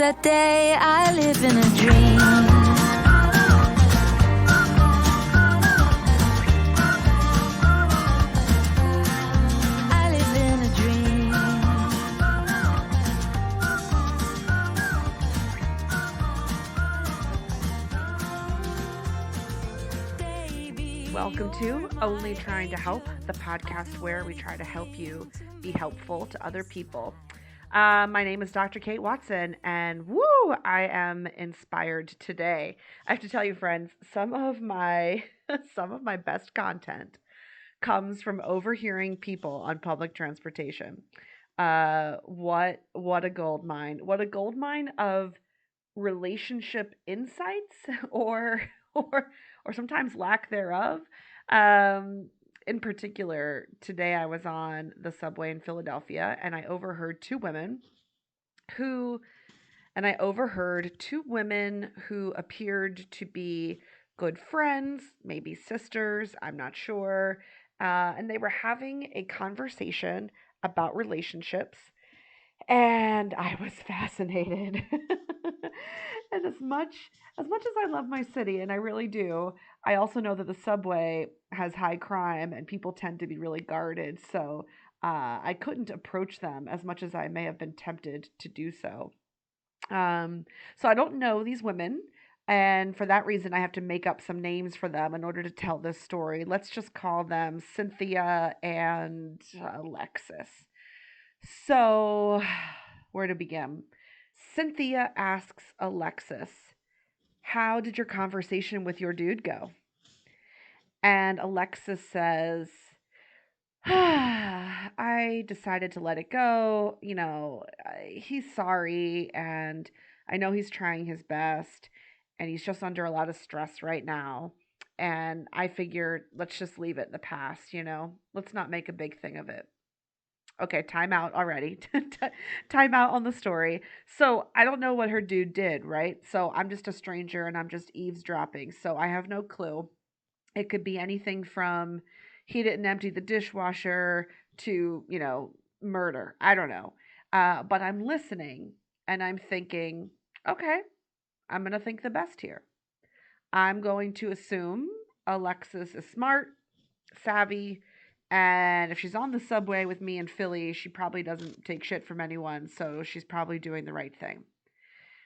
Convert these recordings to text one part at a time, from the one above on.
that day I live in a dream. I live in a dream. Baby, Welcome to Only Trying to Help, the podcast where we try to help you be helpful to other people. My name is Dr. Kate Watson, and woo, I am inspired today. I have to tell you, friends, some of my best content comes from overhearing people on public transportation. What a gold mine! What a gold mine of relationship insights or sometimes lack thereof. Um, in particular, today I was on the subway in Philadelphia and who I overheard two women who appeared to be good friends, maybe sisters, I'm not sure. And they were having a conversation about relationships, and I was fascinated. And as much as I love my city, and I really do, I also know that the subway has high crime and people tend to be really guarded. So I couldn't approach them as much as I may have been tempted to do so. So I don't know these women, and for that reason, I have to make up some names for them in order to tell this story. Let's just call them Cynthia and Alexis. So, where to begin? Cynthia asks Alexis, "How did your conversation with your dude go?" And Alexis says, "I decided to let it go. He's sorry, and I know he's trying his best, and he's just under a lot of stress right now. And I figured, let's just leave it in the past. Let's not make a big thing of it." Okay, time out already. Time out on the story. So I don't know what her dude did, right? So I'm just a stranger and I'm just eavesdropping. So I have no clue. It could be anything from he didn't empty the dishwasher to murder. I don't know. But I'm listening and I'm thinking, okay, I'm going to think the best here. I'm going to assume Alexis is smart, savvy, and if she's on the subway with me in Philly, she probably doesn't take shit from anyone, so she's probably doing the right thing.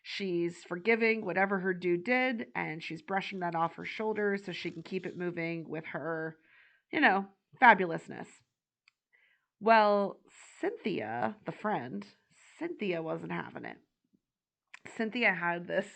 She's forgiving whatever her dude did, and she's brushing that off her shoulders so she can keep it moving with her, fabulousness. Well, Cynthia, the friend, Cynthia wasn't having it. Cynthia had this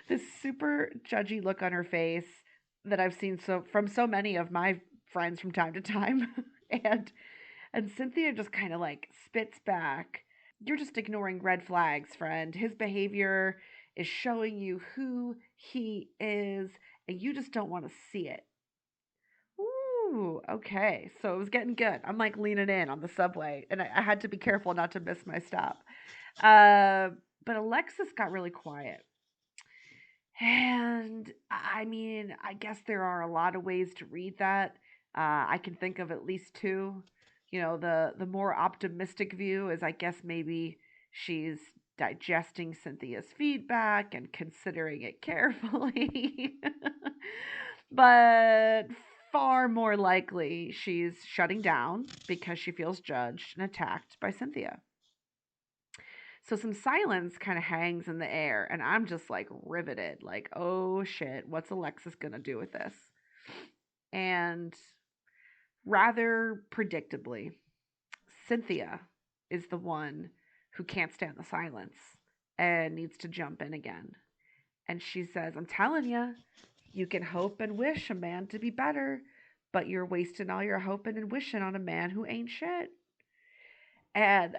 this super judgy look on her face that I've seen from so many of my friends from time to time. And Cynthia just kind of like spits back. "You're just ignoring red flags, friend. His behavior is showing you who he is, and you just don't want to see it." Ooh, okay. So it was getting good. I'm like leaning in on the subway, and I had to be careful not to miss my stop. Uh, but Alexis got really quiet. And I mean, I guess there are a lot of ways to read that. I can think of at least two. The more optimistic view is, I guess, maybe she's digesting Cynthia's feedback and considering it carefully. But far more likely, she's shutting down because she feels judged and attacked by Cynthia. So some silence kind of hangs in the air, and I'm just like riveted, like, oh shit, what's Alexis gonna do with this? And rather predictably, Cynthia is the one who can't stand the silence and needs to jump in again. And she says, "I'm telling you, you can hope and wish a man to be better, but you're wasting all your hoping and wishing on a man who ain't shit." And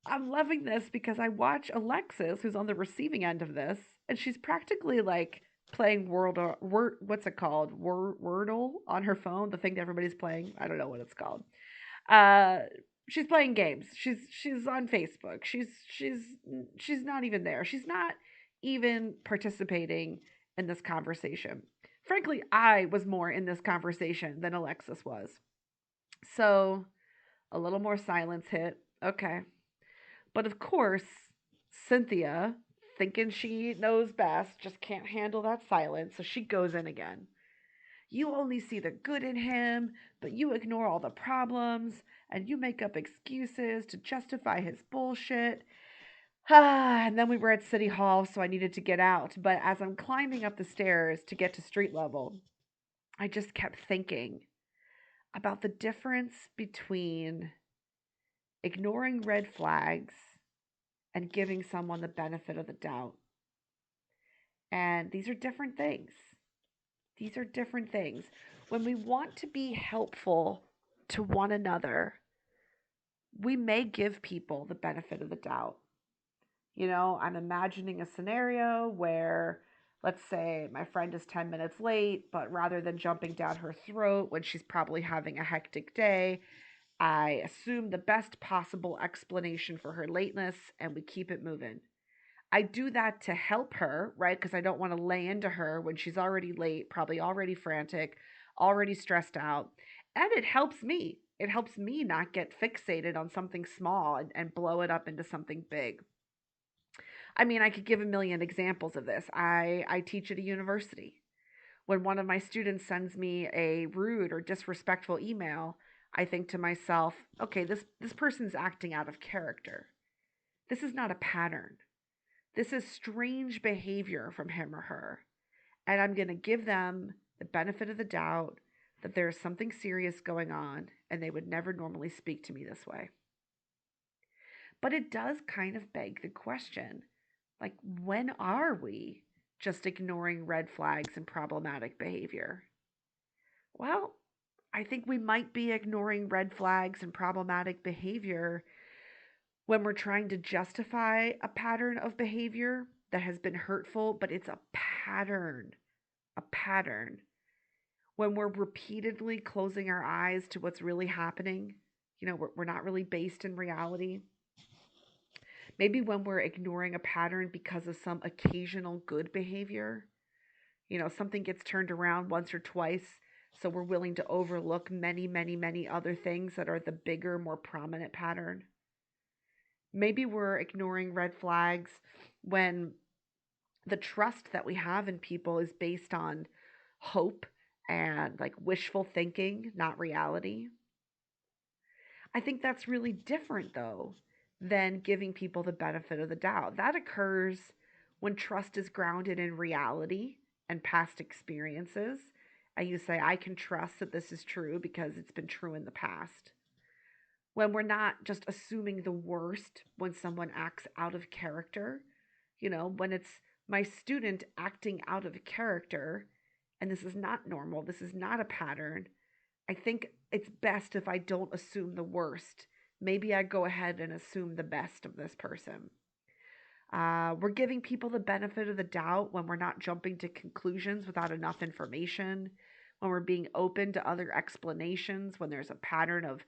I'm loving this because I watch Alexis, who's on the receiving end of this, and she's practically like playing what's it called? Wordle on her phone, the thing that everybody's playing. I don't know what it's called. Uh, she's playing games. She's on Facebook. She's not even there. She's not even participating in this conversation. Frankly, I was more in this conversation than Alexis was. So a little more silence hit. Okay. But of course, Cynthia, thinking she knows best, just can't handle that silence, so she goes in again. You only see the good in him, but you ignore all the problems, and you make up excuses to justify his bullshit. And then we were at City Hall, so I needed to get out. But as I'm climbing up the stairs to get to street level, I just kept thinking about the difference between ignoring red flags and giving someone the benefit of the doubt. And these are different things. These are different things. When we want to be helpful to one another, we may give people the benefit of the doubt. I'm imagining a scenario where, let's say, my friend is 10 minutes late, but rather than jumping down her throat when she's probably having a hectic day, I assume the best possible explanation for her lateness and we keep it moving. I do that to help her, right? Because I don't want to lay into her when she's already late, probably already frantic, already stressed out. And it helps me. It helps me not get fixated on something small and blow it up into something big. I mean, I could give a million examples of this. I teach at a university. When one of my students sends me a rude or disrespectful email, I think to myself, okay, this person's acting out of character. This is not a pattern. This is strange behavior from him or her. And I'm going to give them the benefit of the doubt that there's something serious going on and they would never normally speak to me this way. But it does kind of beg the question, like, when are we just ignoring red flags and problematic behavior? Well, I think we might be ignoring red flags and problematic behavior when we're trying to justify a pattern of behavior that has been hurtful, but it's a pattern. A pattern. When we're repeatedly closing our eyes to what's really happening, we're not really based in reality. Maybe when we're ignoring a pattern because of some occasional good behavior, something gets turned around once or twice, so we're willing to overlook many, many, many other things that are the bigger, more prominent pattern. Maybe we're ignoring red flags when the trust that we have in people is based on hope and like wishful thinking, not reality. I think that's really different though than giving people the benefit of the doubt. That occurs when trust is grounded in reality and past experiences. And you say, I can trust that this is true because it's been true in the past. When we're not just assuming the worst when someone acts out of character, when it's my student acting out of character, and this is not normal, this is not a pattern, I think it's best if I don't assume the worst. Maybe I go ahead and assume the best of this person. We're giving people the benefit of the doubt when we're not jumping to conclusions without enough information, when we're being open to other explanations, when there's a pattern of,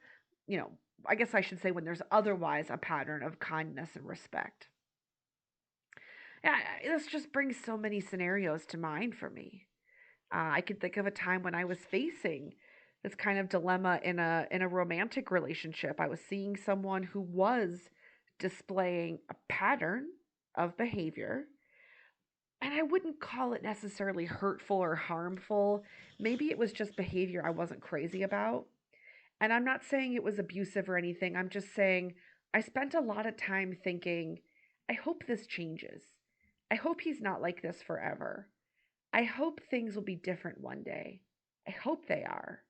I guess I should say when there's otherwise a pattern of kindness and respect. Yeah, this just brings so many scenarios to mind for me. I could think of a time when I was facing this kind of dilemma in a romantic relationship. I was seeing someone who was displaying a pattern of behavior, and I wouldn't call it necessarily hurtful or harmful. Maybe it was just behavior I wasn't crazy about. And I'm not saying it was abusive or anything. I'm just saying I spent a lot of time thinking, I hope this changes. I hope he's not like this forever. I hope things will be different one day. I hope they are.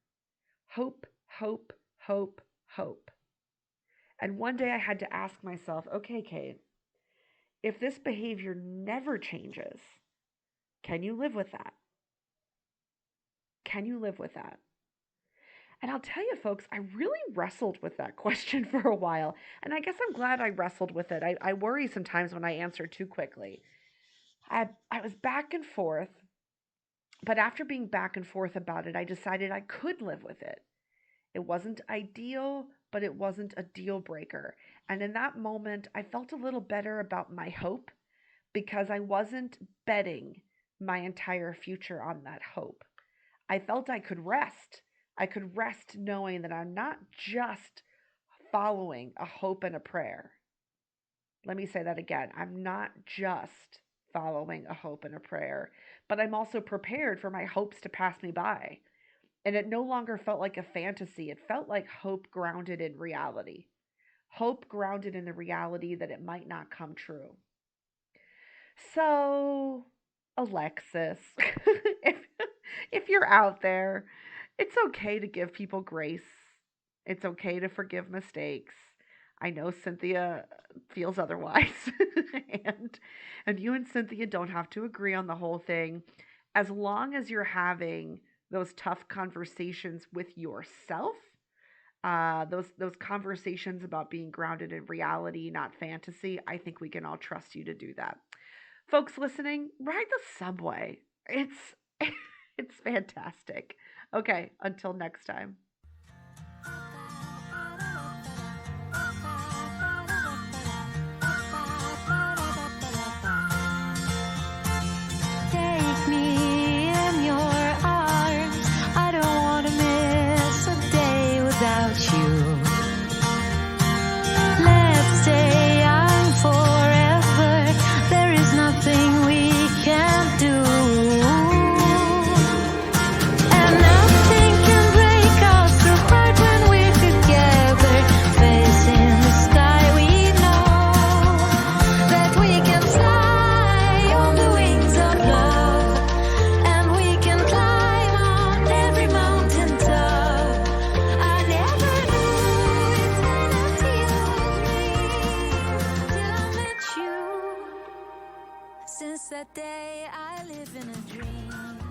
Hope, hope, hope, hope. And one day I had to ask myself, okay, Kate, if this behavior never changes, can you live with that? Can you live with that? And I'll tell you, folks, I really wrestled with that question for a while. And I guess I'm glad I wrestled with it. I worry sometimes when I answer too quickly. I was back and forth, but after being back and forth about it, I decided I could live with it. It wasn't ideal, but it wasn't a deal breaker. And in that moment, I felt a little better about my hope because I wasn't betting my entire future on that hope. I felt I could rest. I could rest knowing that I'm not just following a hope and a prayer. Let me say that again. I'm not just following a hope and a prayer, but I'm also prepared for my hopes to pass me by. And it no longer felt like a fantasy. It felt like hope grounded in reality. Hope grounded in the reality that it might not come true. So, Alexis, if if you're out there, it's okay to give people grace. It's okay to forgive mistakes. I know Cynthia feels otherwise. and and you and Cynthia don't have to agree on the whole thing as long as you're having those tough conversations with yourself, those conversations about being grounded in reality, not fantasy. I think we can all trust you to do that. Folks listening, ride the subway. It's it's fantastic. Okay, until next time. Take me in your arms. I don't want to miss a day without you. Let's stay young forever. There is nothing we can't do. And nothing can break us apart when we're together. Facing the sky, we know that we can fly on the wings of love. And we can climb on every mountain top. I never knew eternity would be till I met you. Since that day, I live in a dream.